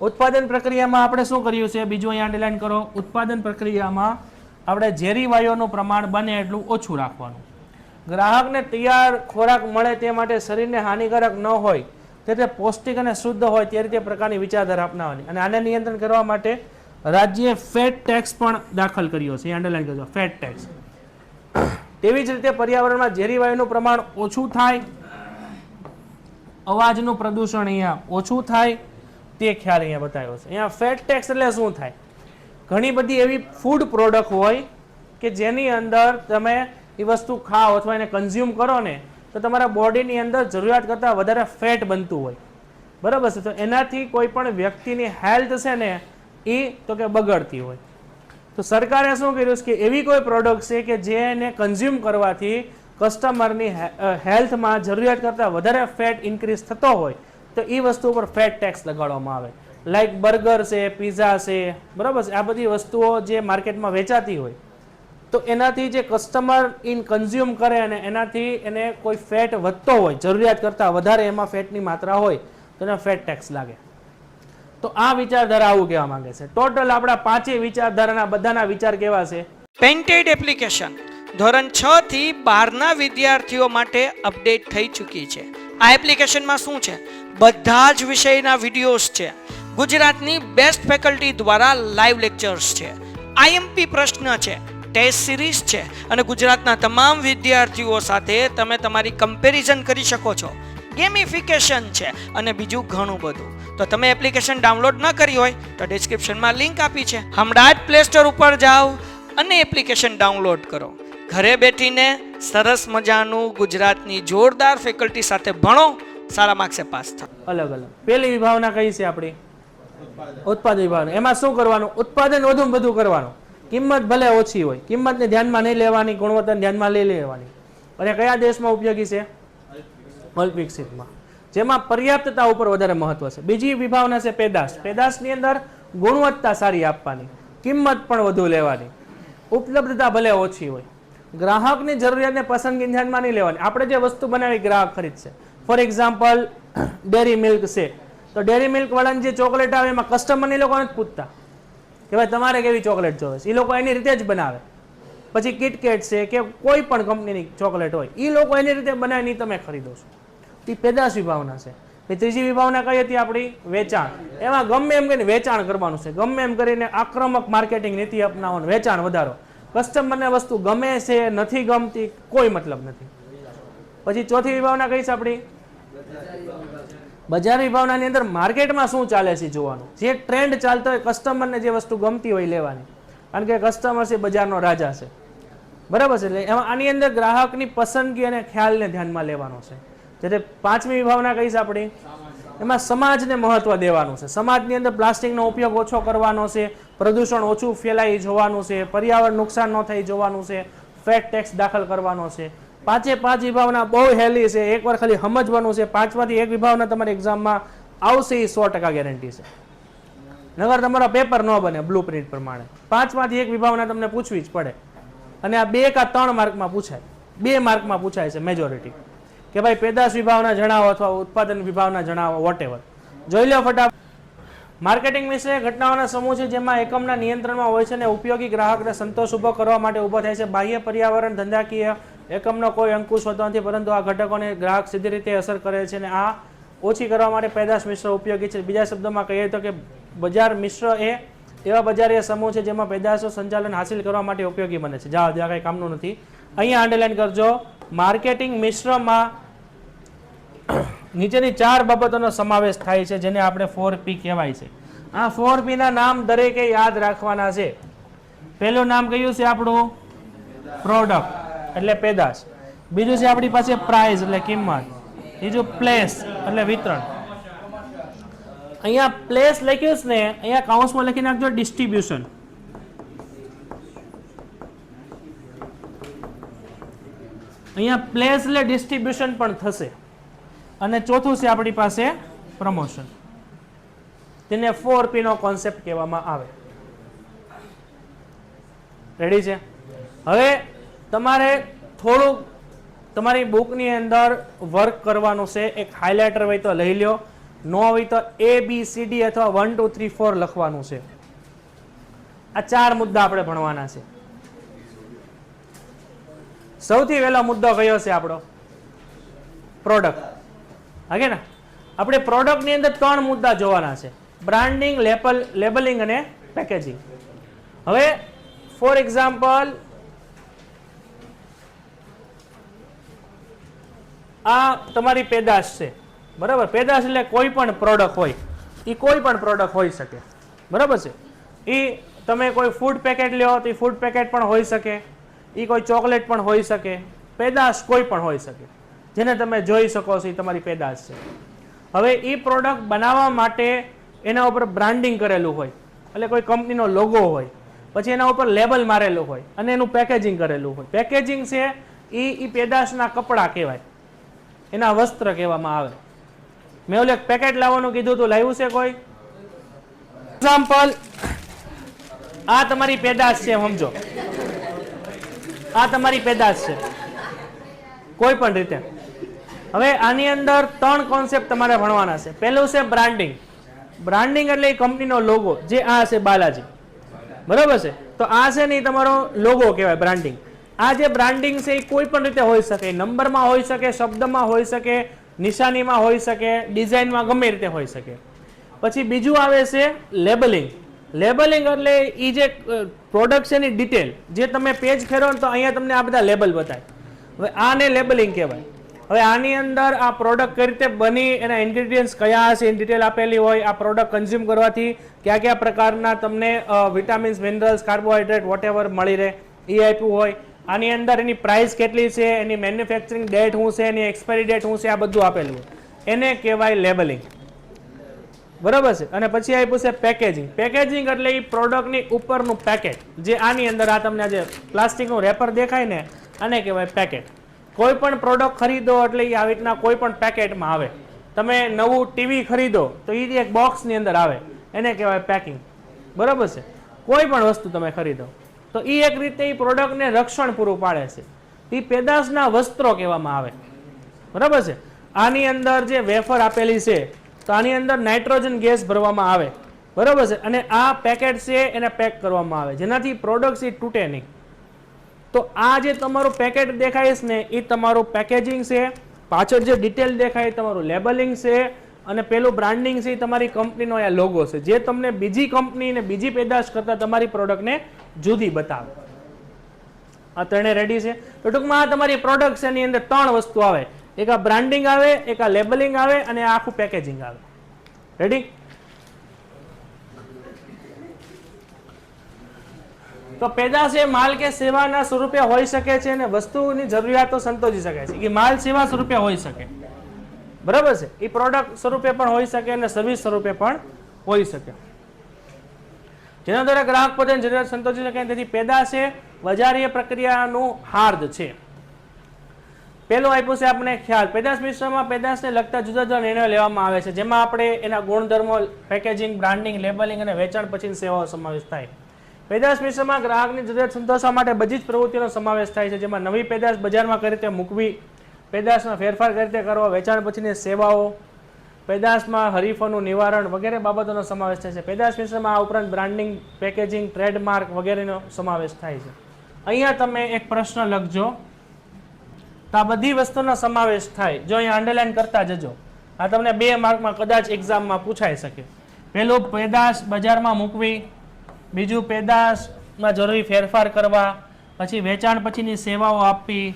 ઉત્પાદન પ્રક્રિયામાં આપણે શું કર્યું છે? બીજું અહીંયા અંડરલાઈન કરો. ઉત્પાદન પ્રક્રિયામાં આપણે ઝેરી વાયુઓનું પ્રમાણ બને એટલું ઓછું રાખવાનું. ગ્રાહકને તૈયાર ખોરાક મળે તે માટે શરીરને હાનિકારક ન હોય, તે પૌષ્ટિક અને શુદ્ધ હોય તે રીતે પ્રકારની વિચારધારા અપનાવવાની. અને આને નિયંત્રણ કરવા માટે રાજ્યએ ફેટ ટેક્સ પણ દાખલ કર્યો છે. અંડરલાઈન કરજો, ફેટ ટેક્સ. તેવી જ રીતે પર્યાવરણમાં ઝેરી વાયુનું પ્રમાણ ઓછું થાય, અવાજનું પ્રદૂષણ અહીંયા ઓછું થાય, તે ખ્યાલ અહીંયા બતાવ્યો છે. અહીંયા ફેટ ટેક્સ એટલે શું થાય? ઘણી બધી એવી ફૂડ પ્રોડક્ટ હોય કે જેની અંદર તમે એ વસ્તુ ખાઓ અથવા એને કન્ઝ્યુમ કરો ને, તો તમારા બોડીની અંદર જરૂરિયાત કરતાં વધારે ફેટ બનતું હોય, બરાબર છે. તો એનાથી કોઈ પણ વ્યક્તિની હેલ્થ છે ને એ તો કે બગડતી હોય. તો સરકારે શું કર્યું છે કે એવી કોઈ પ્રોડક્ટ છે કે જેને કન્ઝ્યુમ કરવાથી કસ્ટમરની હેલ્થમાં જરૂરિયાત કરતાં વધારે ફેટ ઇન્ક્રીઝ થતો હોય તો એ વસ્તુ ઉપર ફેટ ટેક્સ લગાડવામાં આવે. લાઈક બર્ગર છે, પીઝા છે, બરાબર છે, આ બધી વસ્તુઓ જે માર્કેટમાં વેચાતી હોય તો એનાથી જે કસ્ટમર ઇન કન્ઝ્યુમ કરે અને એનાથી એને કોઈ ફેટ વધતો હોય, જરૂરિયાત કરતાં વધારે એમાં ફેટની માત્રા હોય તો એને ફેટ ટેક્સ લાગે. તો આ વિચારધારા આવું કહેવા માંગે છે. ટોટલ આપણા 5 વિચારધારાના બધાના વિચાર કેવા છે? પેઇન્ટેડ એપ્લિકેશન ધોરણ 6 થી 12ના વિદ્યાર્થીઓ માટે અપડેટ થઈ ચૂકી છે. આ એપ્લિકેશનમાં શું છે? બધા જ વિષયના વિડીયોઝ છે. ગુજરાતની બેસ્ટ ફેકલ્ટી દ્વારા લાઈવ લેક્ચર્સ છે. આઈએમપી પ્રશ્ન છે, ટેસ્ટ સિરીઝ છે અને ગુજરાતના તમામ વિદ્યાર્થીઓ સાથે તમે તમારી કમ્પેરિઝન કરી શકો છો. ગેમિફિકેશન છે અને બીજું ઘણું બધું. તો તમે એપ્લિકેશન ડાઉનલોડ ન કરી હોય તો ડિસ્ક્રિપ્શનમાં લિંક આપી છે. હમણાં જ પ્લે સ્ટોર ઉપર જાઓ અને એપ્લિકેશન ડાઉનલોડ કરો. ઘરે બેઠીને સરસ મજાનું ગુજરાતની જોરદાર ફેકલ્ટી સાથે ભણો, સારા માર્ક્સે પાસ થાઓ. અલગ અલગ. પહેલી વિભાવના કઈ છે આપણી? ઉત્પાદન વિભાવના. એમાં શું કરવાનું? ઉત્પાદન વધુ બધું કરવાનું. કિંમત ભલે ઓછી હોય, કિંમતને ધ્યાનમાં નહીં લેવાની, ગુણવત્તાને ધ્યાનમાં લઈ લેવાની. અને કયા દેશમાં ઉપયોગી છે? અલ્પ વિકસિતમાં, જેમાં પર્યાપ્તતા ઉપર વધારે મહત્વ છે. બીજી વિભાવના છે પેદાશ. પેદાશની અંદર ગુણવત્તા સારી આપવાની, કિંમત પણ વધુ લેવાની, ઉપલબ્ધતા ભલે ઓછી હોય, ગ્રાહકની જરૂરિયાતને પસંદગી ધ્યાનમાં નહીં લેવાની. આપણે જે વસ્તુ બનાવી ગ્રાહક ખરીદશે. ફોર એક્ઝામ્પલ ડેરી મિલ્ક છે, તો ડેરી મિલ્ક વાળાની જે ચોકલેટ આવે એમાં કસ્ટમરને લોકો નથી પૂછતા કે ભાઈ તમારે કેવી ચોકલેટ જોવે છે. એ લોકો એની રીતે જ બનાવે. પછી કિટકેટ છે કે કોઈ પણ કંપનીની ચોકલેટ હોય, એ લોકો એની રીતે બનાવીને તમે ખરીદો છો. તે પેદાશ વિભાવના છે. ત્રીજી વિભાવના કઈ હતી આપણી? વેચાણ. એમાં ગમે એમ કરીને વેચાણ કરવાનું છે. ગમે એમ કરીને આક્રમક માર્કેટિંગ નીતિ અપનાવવાનું, વેચાણ વધારો. કસ્ટમરને વસ્તુ ગમે છે, નથી ગમતી, કોઈ મતલબ નથી. પછી ચોથી વિભાવના કઈ છે આપણી? બજાર વિભાવનાની અંદર માર્કેટમાં શું ચાલે છે જોવાનું. જે ટ્રેન્ડ ચાલતો હોય, કસ્ટમરને જે વસ્તુ ગમતી હોય લેવાની, કારણ કે કસ્ટમર છે બજારનો રાજા છે, બરાબર છે. એટલે એમાં આની અંદર ગ્રાહકની પસંદગી અને ખ્યાલને ધ્યાનમાં લેવાનો છે. જ્યારે પાંચમી વિભાવના કઈ છે આપણી? એમાં સમાજને મહત્વ દેવાનું છે. સમાજની અંદર પ્લાસ્ટિકનો ઉપયોગ ઓછો કરવાનો છે, પ્રદૂષણ ઓછું ફેલાઈ જોવાનું છે, પર્યાવરણ નુકસાન ન થઈ જોવાનું છે, ફેટ ટેક્સ દાખલ કરવાનો છે. 5 વિભાવના બહુ હેલી છે. એકવાર ખાલી સમજવાનું છે. 5માંથી એક વિભાવના તમારી એક્ઝામમાં આવશે, એ 100% ગેરંટી છે. નગર તમારો પેપર ન બને બ્લુ પ્રિન્ટ પ્રમાણે. 5માંથી એક વિભાવના તમને પૂછવી જ પડે. અને આ 2 કે 3 માર્કમાં પૂછાય, 2 માર્કમાં પૂછાય છે મેજોરિટી, કે ભાઈ પેદાશ વિભાવના જણાવો અથવા ઉત્પાદન વિભાવના જણાવો, વોટેવર. જોઈ લો ફટાફટ. માર્કેટિંગ મિશ્ર ઘટનાઓના સમૂહ છે જેમાં એકમના નિયંત્રણમાં હોય છે અને ઉપયોગી ગ્રાહકને સંતોષ ઉભો કરવા માટે ઊભો થાય છે. બાહ્ય પર્યાવરણ ધંધાકીય એકમનો કોઈ અંકુશ હોતો નથી, પરંતુ આ ઘટકોને ગ્રાહક સીધી રીતે અસર કરે છે અને આ ઓછી કરવા માટે પેદાશ મિશ્ર ઉપયોગી છે. બીજા શબ્દોમાં કહીએ તો કે બજાર મિશ્ર એ એવા બજારીય સમૂહ છે જેમાં પેદાશો સંચાલન હાંસિલ કરવા માટે ઉપયોગી બને છે. જ્યાં કંઈ કામનું નથી. અહીંયા અંડરલાઈન કરજો. માર્કેટિંગ મિશ્રમાં નીચેની 4 બાબતોનો સમાવેશ થાય છે જેને આપણે 4P કહેવાય છે. આ 4P ના નામ દરેકે યાદ રાખવાના છે. પહેલું નામ કયું છે આપણું? પ્રોડક્ટ એટલે પેદાશ. બીજું છે આપણી પાસે પ્રાઇસ એટલે કિંમત. બીજું પ્લેસ એટલે વિતરણ. અહીંયા પ્લેસ લખ્યું છે ને, અહીંયા કાઉન્સમાં લખી નાખજો ડિસ્ટ્રીબ્યુશન. અહીંયા પ્લેસ એટલે ડિસ્ટ્રીબ્યુશન પણ થશે. અને ચોથું છે આપણી પાસે પ્રમોશન. તેને 4P નો કોન્સેપ્ટ કહેવામાં આવે. રેડી છે? હવે તમારે થોડુંક તમારી બુકની અંદર વર્ક કરવાનું છે. એક હાઇલાઇટર હોય તો લઈ લો, ન હોય તો ABCD અથવા 1 2 3 4 લખવાનું છે. આ 4 મુદ્દા આપણે ભણવાના છે. સૌથી પહેલો મુદ્દો કયો છે આપણો? પ્રોડક્ટ. હાકે ને? આપણે પ્રોડક્ટની અંદર 3 મુદ્દા જોવાના છે: બ્રાન્ડિંગ, લેબલિંગ અને પેકેજિંગ. હવે ફોર એક્ઝામ્પલ આ તમારી પેદાશ છે, બરાબર? પેદાશ એટલે કોઈ પણ પ્રોડક્ટ હોય, એ કોઈ પણ પ્રોડક્ટ હોઈ શકે, બરાબર છે? એ તમે કોઈ ફૂડ પેકેટ લ્યો તો એ ફૂડ પેકેટ પણ હોઈ શકે, એ કોઈ ચોકલેટ પણ હોઈ શકે. પેદાશ કોઈ પણ હોઈ શકે જેને તમે જોઈ શકો છો, એ તમારી પેદાશ છે. હવે એ પ્રોડક્ટ બનાવવા માટે એના ઉપર બ્રાન્ડિંગ કરેલું હોય, એટલે કોઈ કંપનીનો લોગો હોય, પછી એના ઉપર લેબલ મારેલું હોય અને એનું પેકેજિંગ કરેલું હોય. પેકેજિંગ છે એ પેદાશના કપડાં કહેવાય, એના વસ્ત્ર કહેવામાં આવે. મેં ઓલું એક પેકેટ લાવવાનું કીધું હતું, લાવ્યું છે કોઈ? એક્ઝામ્પલ, આ તમારી પેદાશ છે, સમજો આ તમારી પેદાશ છે કોઈ પણ રીતે. હવે આની અંદર 3 કોન્સેપ્ટ તમારે ભણવાના છે. પહેલું છે બ્રાન્ડિંગ. બ્રાન્ડિંગ એટલે કંપનીનો લોગો, જે આ છે બાલાજી, બરાબર છે? તો આ છે ને તમારો લોગો કહેવાય, બ્રાન્ડિંગ. આ જે બ્રાન્ડિંગ છે એ કોઈ પણ રીતે હોઈ શકે, નંબરમાં હોઈ શકે, શબ્દમાં હોઈ શકે, નિશાનીમાં હોઈ શકે, ડિઝાઇનમાં, ગમે રીતે હોઈ શકે. પછી બીજું આવે છે લેબલિંગ. લેબલિંગ એટલે એ જે પ્રોડક્ટ છે એની ડિટેલ, જે તમે પેજ ફેરો ને તો અહીંયા તમને આ બધા લેબલ બતાવે. હવે આને લેબલિંગ કહેવાય. હવે આની અંદર આ પ્રોડક્ટ કઈ રીતે બની, એના ઇન્ગ્રેડિયન્ટ્સ કયા હશે એની ડિટેલ આપેલી હોય. આ પ્રોડક્ટ કન્ઝ્યુમ કરવાથી કયા કયા પ્રકારના તમને વિટામિન્સ, મિનરલ્સ, કાર્બોહાઈડ્રેટ વોટેવર મળી રહે એ આપ્યું હોય. આની અંદર એની પ્રાઇસ કેટલી છે, એની મેન્યુફેક્ચરિંગ ડેટ શું છે, એની એક્સપાયરી ડેટ શું છે, આ બધું આપેલું હોય. એને કહેવાય લેબલિંગ, બરાબર છે? અને પછી આપ્યું છે પેકેજિંગ. પેકેજિંગ એટલે એ પ્રોડક્ટની ઉપરનું પેકેટ, જે આની અંદર આ તમને જે પ્લાસ્ટિકનું રેપર દેખાય ને, આને કહેવાય પેકેટ. કોઈ પણ પ્રોડક્ટ ખરીદો એટલે એ આવી રીતના કોઈ પણ પેકેટમાં આવે. તમે નવું ટીવી ખરીદો તો એ એક બોક્સની અંદર આવે, એને કહેવાય પેકિંગ, બરાબર છે? કોઈ પણ વસ્તુ તમે ખરીદો તો એ એક રીતે એ પ્રોડક્ટને રક્ષણ પૂરું પાડે છે. એ પેદાશના વસ્ત્રો કહેવામાં આવે, બરાબર છે? આની અંદર જે વેફર આપેલી છે તો આની અંદર નાઇટ્રોજન ગેસ ભરવામાં આવે, બરાબર છે? અને આ પેકેટ છે એને પેક કરવામાં આવે, જેનાથી પ્રોડક્ટ એ તૂટે નહીં. તો આ જે તમારું પેકેટ દેખાય છે ને એ તમારું પેકેજિંગ છે. પાછળ જે ડિટેલ દેખાય તમારું લેબલિંગ છે. અને પેલું બ્રાન્ડિંગ છે એ તમારી કંપનીનો આ લોગો છે, જે તમને બીજી કંપની ને બીજી પેદાશ કરતા તમારી પ્રોડક્ટને જુદી બતાવે. આ ત્રણે રેડી છે. તો ટૂંકમાં આ તમારી પ્રોડક્ટ છે એની અંદર 3 વસ્તુ આવે. એક આ બ્રાન્ડિંગ આવે, એક આ લેબલિંગ આવે, અને આ આખું પેકેજિંગ આવે. રેડી? તો પેદાશ એ માલ કે સેવાના સ્વરૂપે હોઈ શકે છે અને વસ્તુની જરૂરિયાતો સંતોષી શકે છે. એ માલ સેવા સ્વરૂપે હોઈ શકે, બરાબર છે? એ પ્રોડક્ટ સ્વરૂપે પણ હોઈ શકે અને સર્વિસ સ્વરૂપે પણ હોઈ શકે, જેના દ્વારા ગ્રાહક પોતાની જરૂરિયાત સંતોષી શકે. તેથી પેદાશ એ બજારીય પ્રક્રિયાનું હાર્દ છે. પેલું આપ્યું છે આપણે ખ્યાલ. પેદાશ મિશ્રમાં પેદાશને લગતા જુદા જુદા નિર્ણયો લેવામાં આવે છે, જેમાં આપણે એના ગુણધર્મો, પેકેજિંગ, બ્રાન્ડિંગ, લેબલિંગ અને વેચાણ પછીની સેવાઓ સમાવેશ થાય. પેદાશ મિશ્રમાં ગ્રાહકની જરૂરિયાત સંતોષવા માટે બધી જ પ્રવૃત્તિઓનો સમાવેશ થાય છે, જેમાં નવી પેદાશ બજારમાં કઈ રીતે મૂકવી, પેદાશમાં ફેરફાર કઈ રીતે કરવો, વેચાણ પછીની સેવાઓ, પેદાશમાં હરીફોનું નિવારણ વગેરે બાબતોનો સમાવેશ થાય છે. પેદાશ મિશ્રમાં આ ઉપરાંત બ્રાન્ડિંગ, પેકેજિંગ, ટ્રેડમાર્ક વગેરેનો સમાવેશ થાય છે. અહીંયા તમે એક પ્રશ્ન લખજો, તો આ બધી વસ્તુનો સમાવેશ થાય. જો અહીંયા અંડરલાઈન કરતા જજો. આ તમને 2 માર્કમાં કદાચ એક્ઝામમાં પૂછાઈ શકે. પહેલું પેદાશ બજારમાં મૂકવી, બીજું પેદાશમાં જરૂરી ફેરફાર કરવા, પછી વેચાણ પછીની સેવાઓ આપવી,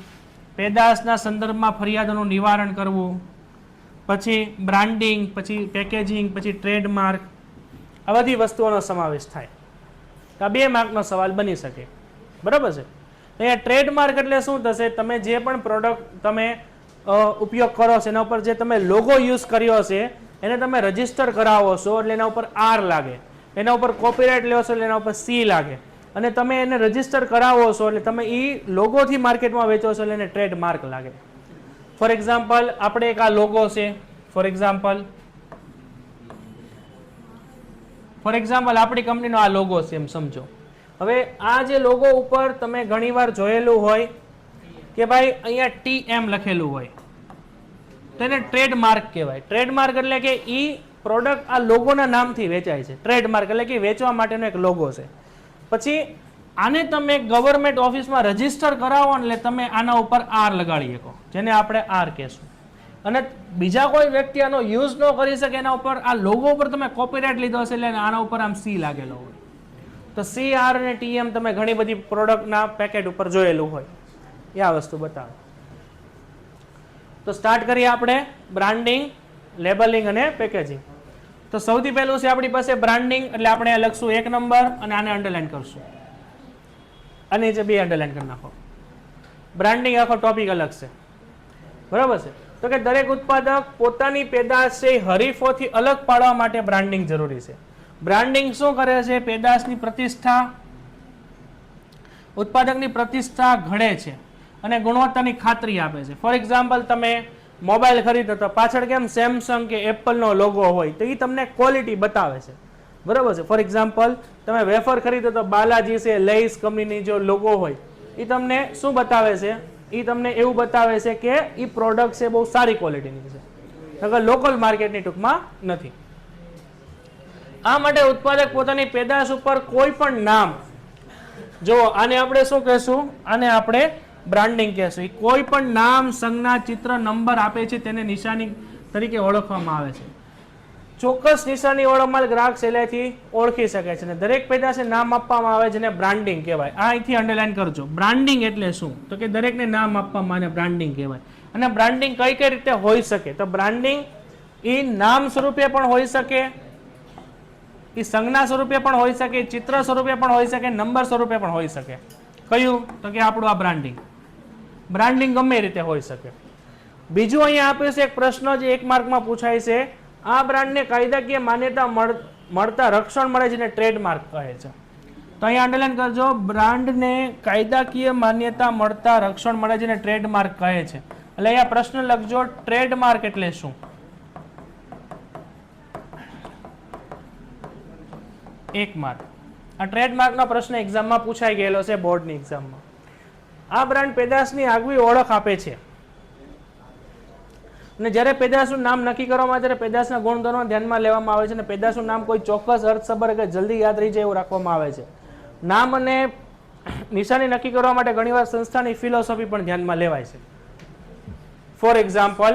પેદાશના સંદર્ભમાં ફરિયાદોનું નિવારણ કરવું, પછી બ્રાન્ડિંગ, પછી પેકેજિંગ, પછી ટ્રેડમાર્ક, આ બધી વસ્તુઓનો સમાવેશ થાય. આ 2 માર્કનો સવાલ બની શકે, બરાબર છે? અહીંયા ટ્રેડમાર્ક એટલે શું થશે? તમે જે પણ પ્રોડક્ટ તમે ઉપયોગ કરો છો એના ઉપર જે તમે લોગો યુઝ કર્યો છે એને તમે રજીસ્ટર કરાવો છો એટલે એના ઉપર R લાગે, એના ઉપર કોપીરાઇટ લ્યો છો એટલે એના ઉપર C લાગે, અને તમે એને રજીસ્ટર કરાવો છો એટલે તમે એ લોગોથી માર્કેટમાં વેચો છો એટલે એને ટ્રેડમાર્ક લાગે. ફોર એક્ઝામ્પલ, આપણે એક આ લોગો છે, ફોર એક્ઝામ્પલ આપણી કંપનીનો આ લોગો છે એમ સમજો. હવે આ જે લોગો ઉપર તમે ઘણીવાર જોયેલું હોય કે ભાઈ અહીંયા TM લખેલું હોય, તો એને ટ્રેડમાર્ક કહેવાય. ટ્રેડમાર્ક એટલે કે ઈ પ્રોડક્ટ આ લોગોના નામથી વેચાય છે. ટ્રેડમાર્ક એટલે કે વેચવા માટેનો એક લોગો છે. પછી આને તમે ગવર્મેન્ટ ઓફિસમાં રજીસ્ટર કરાવો એટલે તમે આના ઉપર R લગાડી શકો, જેને આપણે R કહેશું. અને બીજા કોઈ વ્યક્તિ આનો યુઝ ન કરી શકે એના ઉપર આ લોગો ઉપર તમે કોપીરાઇટ લીધો હશે એટલે આના ઉપર આમ C લાગેલો હોય. તો C, R અને TM તમે ઘણી બધી પ્રોડક્ટના પેકેટ ઉપર જોયેલું હોય. એ આ વસ્તુ બતાવે. તો સ્ટાર્ટ કરીએ આપણે બ્રાન્ડિંગ, લેબલિંગ અને પેકેજિંગ. તો સૌથી પહેલું છે આપણી પાસે બ્રાન્ડિંગ, એટલે આપણે લખશું 1 નંબર અને આને અંડરલાઈન કરશું, અને જે 2 અંડરલાઈન કરી નાખો. બ્રાન્ડિંગ આખો ટોપિક અલગ છે, બરાબર છે? તો કે દરેક ઉત્પાદક પોતાની પેદાશ હરીફોથી અલગ પાડવા માટે બ્રાન્ડિંગ જરૂરી છે. બ્રાન્ડિંગ શું કરે છે? પેદાશની પ્રતિષ્ઠા, ઉત્પાદકની પ્રતિષ્ઠા ઘડે છે અને ગુણવત્તાની ખાતરી આપે છે. ફોર એક્ઝામ્પલ, તમે મોબાઈલ ખરીદો તો પાછળ કેમ સેમસંગ કે એપલનો લોગો હોય તો એ તમને ક્વોલિટી બતાવે છે, બરાબર છે. ફોર એક્ઝામ્પલ તમે વેફર ખરીદો તો બાલાજી છે, લેઇસ કંપનીની જો લોગો હોય એ તમને શું બતાવે છે? એ તમને એવું બતાવે છે કે એ પ્રોડક્ટ છે બહુ સારી ક્વોલિટીની છે, નકર લોકલ માર્કેટની ટૂંકમાં નથી. આ માટે ઉત્પાદક પોતાની પેદાશ ઉપર કોઈ પણ નામ, જો આને આપણે શું કહેશું? આને આપણે બ્રાન્ડિંગ કહેશું. કોઈ પણ નામ, સંજ્ઞા, ચિત્ર, નંબર આપે છે તેને નિશાની તરીકે ઓળખવામાં આવે છે. ચોક્કસ નિશાની ઓળખમાં ગ્રાહક સહેલાઈથી ઓળખી શકે છે અને દરેક પેદાશને નામ આપવામાં આવે જેને બ્રાન્ડિંગ કહેવાય. આ અહીંથી અંડરલાઈન કરજો. બ્રાન્ડિંગ એટલે શું? તો કે દરેકને નામ આપવામાં આવે બ્રાન્ડિંગ કહેવાય. અને બ્રાન્ડિંગ કઈ કઈ રીતે હોઈ શકે? તો બ્રાન્ડિંગ એ નામ સ્વરૂપે પણ હોઈ શકે, એ સંજ્ઞા સ્વરૂપે પણ હોઈ શકે, ચિત્ર સ્વરૂપે પણ હોઈ શકે, નંબર સ્વરૂપે પણ હોઈ શકે. કયું? તો કે આપણું આ બ્રાન્ડિંગ. બ્રાન્ડિંગ ગમે રીતે હોઈ શકે. બીજું અહીંયા આપ્યું છે એક પ્રશ્ન જે એક માર્કમાં પૂછાય છે, આ બ્રાન્ડને કાયદાકીય માન્યતા મળતા રક્ષણ મળે જેને ટ્રેડમાર્ક કહે છે. તો અહીંયા અંડરલાઈન કરજો, બ્રાન્ડને કાયદાકીય માન્યતા મળતા રક્ષણ મળે જેને ટ્રેડમાર્ક કહે છે. એટલે અહીંયા પ્રશ્ન લખજો, ટ્રેડમાર્ક એટલે શું? એક માર્ક. આ ટ્રેડમાર્કનો પ્રશ્ન એક્ઝામમાં પૂછાઈ ગયેલો છે, બોર્ડની એક્ઝામમાં. આ બ્રાન્ડ પેદાશની આગવી ઓળખ આપે છે અને જ્યારે પેદાશનું નામ નક્કી કરવામાં આવે ત્યારે પેદાશના ગુણધર્મો ધ્યાનમાં લેવામાં આવે છે અને પેદાશનું નામ કોઈ ચોક્કસ અર્થસભર કે જલ્દી યાદ રહી જાય એવું રાખવામાં આવે છે. નામ અને નિશાની નક્કી કરવા માટે ઘણીવાર સંસ્થાની ફિલોસોફી પણ ધ્યાનમાં લેવાય છે. ફોર એક્ઝામ્પલ,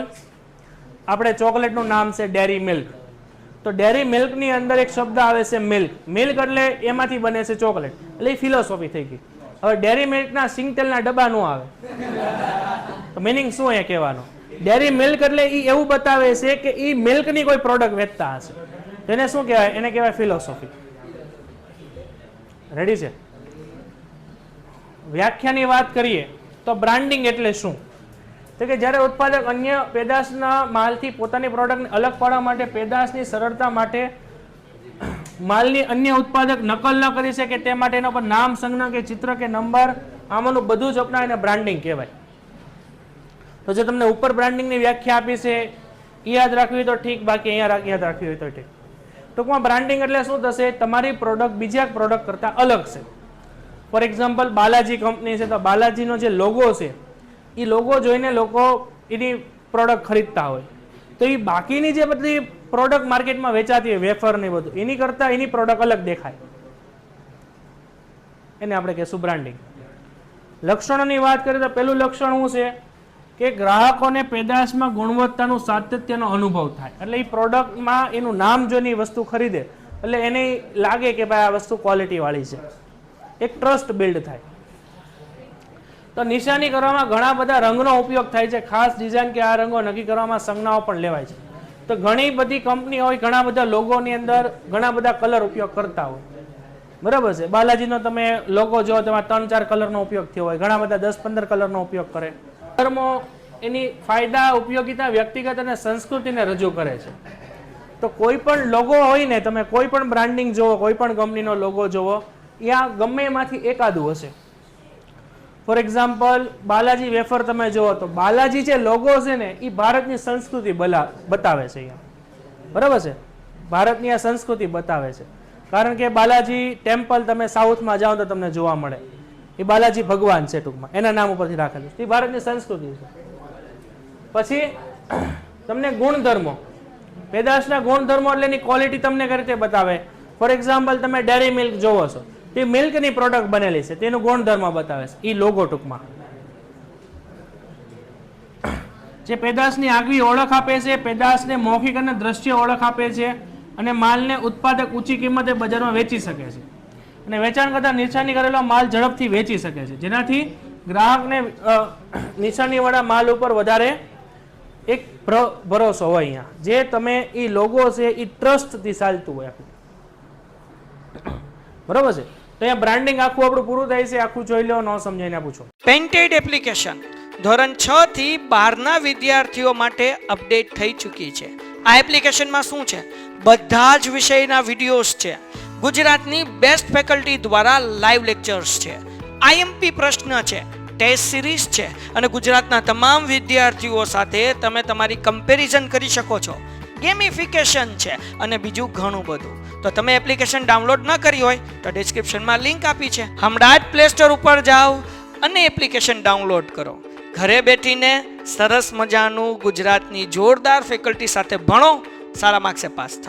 આપણે ચોકલેટનું નામ છે ડેરી મિલ્ક, તો ડેરી મિલ્કની અંદર એક શબ્દ આવે છે મિલ્ક. મિલ્ક એટલે એમાંથી બને છે ચોકલેટ, એટલે એ ફિલોસોફી થઈ ગઈ. હવે ડેરી મિલ્કના સિંગતેલના ડબ્બા નો આવે તો મિનિંગ શું એ કહેવાનો? ડેરી મિલ્ક એટલે એ એવું બતાવે છે કે એ મિલ્કની કોઈ પ્રોડક્ટ વેચતા હશે, તેને શું કહેવાય? એને કહેવાય ફિલોસોફી. રેડી છે? વ્યાખ્યાની વાત કરીએ તો બ્રાન્ડિંગ એટલે શું? તો કે જ્યારે ઉત્પાદક અન્ય પેદાશના માલથી પોતાની પ્રોડક્ટને અલગ પાડવા માટે પેદાશની સરળતા માટે માલની અન્ય ઉત્પાદક નકલ ન કરી શકે તે માટે એના પર નામ, સંજ્ઞા કે ચિત્ર કે નંબર આમાંનું બધું જ અપનાવીને બ્રાન્ડિંગ કહેવાય. તો જો તમને ઉપર બ્રાન્ડિંગની વ્યાખ્યા આપી છે એ યાદ રાખવી હોય તો ઠીક, બાકી અહીંયા યાદ રાખવી હોય તો ઠીક. ટૂંકમાં બ્રાન્ડિંગ એટલે શું થશે? તમારી પ્રોડક્ટ બીજા પ્રોડક્ટ કરતાં અલગ છે. ફોર એક્ઝામ્પલ, બાલાજી કંપની છે તો બાલાજીનો જે લોગો છે એ લોગો જોઈને લોકો એની પ્રોડક્ટ ખરીદતા હોય, તો એ બાકીની જે બધી પ્રોડક્ટ માર્કેટમાં વેચાતી હોય વેફર ને બધું, એની કરતાં એની પ્રોડક્ટ અલગ દેખાય, એને આપણે કહેશું બ્રાન્ડિંગ. લક્ષણોની વાત કરીએ તો પહેલું લક્ષણ શું છે કે ગ્રાહકોને પેદાશમાં ગુણવત્તાનું સાતત્યનો અનુભવ થાય. એટલે એ પ્રોડક્ટમાં એનું નામ જોઈને વસ્તુ ખરીદે એટલે એને લાગે કે ભાઈ આ વસ્તુ ક્વોલિટી વાળી છે, એક ટ્રસ્ટ બિલ્ડ થાય. તો નિશાની કરવામાં ઘણા બધા રંગનો ઉપયોગ થાય છે, ખાસ ડિઝાઇન કે આ રંગો નક્કી કરવામાં સંજ્ઞાઓ પણ લેવાય છે. તો ઘણી બધી કંપની હોય, ઘણા બધા લોગોની અંદર ઘણા બધા કલર ઉપયોગ કરતા હોય, બરાબર છે? બાલાજીનો તમે લોગો જો તેમાં 3-4 કલરનો ઉપયોગ થયો હોય, ઘણા બધા 10-15 કલરનો ઉપયોગ કરે. ધર્મો એની ફાયદા, ઉપયોગિતા, વ્યક્તિગત અને સંસ્કૃતિને રજૂ કરે છે. તો કોઈ પણ લોગો હોય ને, તમે કોઈ પણ બ્રાન્ડિંગ જોવો, કોઈ પણ કંપનીનો લોગો જોવો, ત્યાં ગમે એમાંથી એકાદું હશે. ફોર એક્ઝામ્પલ, બાલાજી વેફર તમે જુઓ તો બાલાજી જે લોગો છે ને એ ભારતની સંસ્કૃતિ બતાવે છે અહીંયા, બરાબર છે? ભારતની આ સંસ્કૃતિ બતાવે છે. કારણ કે બાલાજી ટેમ્પલ તમે સાઉથમાં જાઓ તો તમને જોવા મળે, એ બાલાજી ભગવાન છે ટૂંકમાં, એના નામ ઉપરથી રાખેલું છે. એ ભારતની સંસ્કૃતિ છે. પછી તમને ગુણધર્મો, પેદાશના ગુણધર્મો એટલે એની ક્વોલિટી તમને કઈ રીતે બતાવે. ફોર એક્ઝામ્પલ, તમે ડેરી મિલ્ક જોવો છો, તે મિલ્કની પ્રોડક્ટ બનેલી છે, તેનું ગુણધર્મ બતાવે છે એ લોગો ટૂંકમાં. જે પેદાશની આગવી ઓળખ આપે છે, પેદાશને મૌખિક અને દ્રશ્ય ઓળખ આપે છે અને માલને ઉત્પાદક ઊંચી કિંમતે બજારમાં વેચી શકે છે અને વેચાણ કરતા નિશાની કરેલો માલ ઝડપથી વેચી શકે છે, જેનાથી ગ્રાહકને નિશાનીવાળા માલ ઉપર વધારે એક ભરોસો હોય. અહીંયા જે તમે એ લોગો છે એ ટ્રસ્ટથી ચાલતું હોય આખું, બરોબર છે? તો અહીંયા બ્રાન્ડિંગ આખું આપણું પૂરું થાય છે. આખું જોઈ લો, ન સમજાઈને પૂછો. પેન્ટેડ એપ્લિકેશન ધોરણ 6 થી 12ના વિદ્યાર્થીઓ માટે અપડેટ થઈ ચૂકી છે. આ એપ્લિકેશનમાં શું છે? બધા જ વિષયના વિડીયોઝ છે. ગુજરાતની બેસ્ટ ફેકલ્ટી દ્વારા લાઈવ લેક્ચર્સ છે. આઈએમપી પ્રશ્ન છે. ટેસ્ટ સિરીઝ છે અને ગુજરાતના તમામ વિદ્યાર્થીઓ સાથે તમે તમારી કમ્પેરિઝન કરી શકો છો. ગેમિફિકેશન છે અને બીજું ઘણું બધું. તો તમે એપ્લિકેશન ડાઉનલોડ ન કરી હોય તો ડિસ્ક્રિપ્શનમાં લિંક આપી છે. હમણાં જ પ્લે સ્ટોર ઉપર જાઓ અને એપ્લિકેશન ડાઉનલોડ કરો. ઘરે બેઠીને સરસ મજાનું ગુજરાતની જોરદાર ફેકલ્ટી સાથે ભણો, સારા માર્ક્સે પાસ થાઓ.